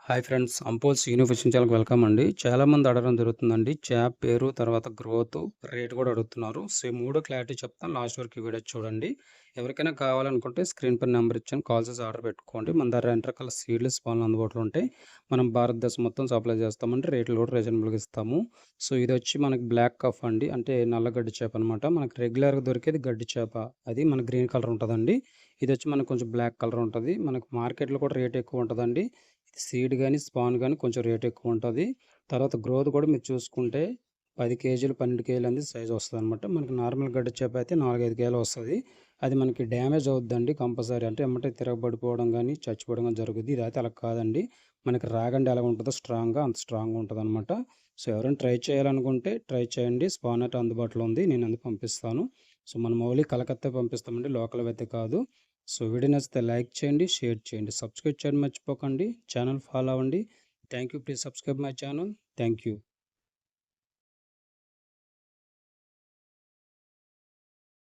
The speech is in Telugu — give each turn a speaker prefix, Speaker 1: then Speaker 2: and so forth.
Speaker 1: హాయ్ ఫ్రెండ్స్, అంపోల్స్ యూనివర్సిటీ ఛానల్‌కి వెల్కమ్ అండి. చాలామంది అడగడం జరుగుతుందండి. చేప పేరు, తర్వాత గ్రోత్, రేట్ కూడా అడుగుతున్నారు. సో, ఈ 3 క్లారిటీ చెప్తాను. లాస్ట్ వరకు ఈ వీడియో చూడండి. ఎవరికైనా కావాలనుకుంటే స్క్రీన్ పైన నెంబర్ ఇచ్చాను. కాల్ చేసి ఆర్డర్ పెట్టుకోండి. మన దగ్గర 2 రకాల సీడ్లెస్ పాలు అందుబాటులో ఉంటాయి. మనం భారతదేశం మొత్తం సప్లై చేస్తామండి. రేట్లు కూడా రీజనబుల్‌గా ఇస్తాము. సో, ఇదొచ్చి మనకి బ్లాక్ కఫ్ అండి. అంటే నల్ల గడ్డి చేప అనమాట. మనకి రెగ్యులర్‌గా దొరికేది గడ్డి చేప. అది మన గ్రీన్ కలర్ ఉంటదండి. ఇదొచ్చి మనకు కొంచెం బ్లాక్ కలర్ ఉంటది. మనకు మార్కెట్‌లో కూడా రేట్ ఎక్కువ ఉంటదండి. సీడ్ గాని, స్పాన్ గాని కొంచెం రేట్ ఎక్కువుంటది. తర్వాత గ్రోత్ కూడా మీరు చూసుకుంటే 10 కేజీలు, 12 కేజీలు అనేది సైజ్ వస్తదనమాట. మనకి నార్మల్ గడ్డి చేప అయితే 4, 5 కేజీలు వస్తది. అది మనకి డ్యామేజ్ అవుద్దండి కంపల్సరీ. అంటే ఎమ్మటే తిరగబడిపోవడం గాని, చచ్చిపోవడం గాని జరుగుద్ది. ఇదైతే అలా కాదండి. మనకి రాగండి ఎలా ఉంటదో స్ట్రాంగ్‌గా అంత స్ట్రాంగ్‌గా ఉంటదనమాట. సో, ఎవరైనా ట్రై చేయాలనుకుంటే ట్రై చేయండి. స్పాన్ అయితే అందుబాటులో ఉంది. నేను అందుకు పంపిస్తాను. సో, మనం ఓన్లీ కలకత్తా పంపిస్తామండి. లోకల్‌వి అయితే కాదు. సో, వీడియో నచ్చితే లైక్ చేయండి, షేర్ చేయండి. సబ్స్క్రైబ్ చేయడం మర్చిపోకండి. ఛానల్ ఫాలో అవ్వండి. Thank you. Please subscribe my channel. Thank you.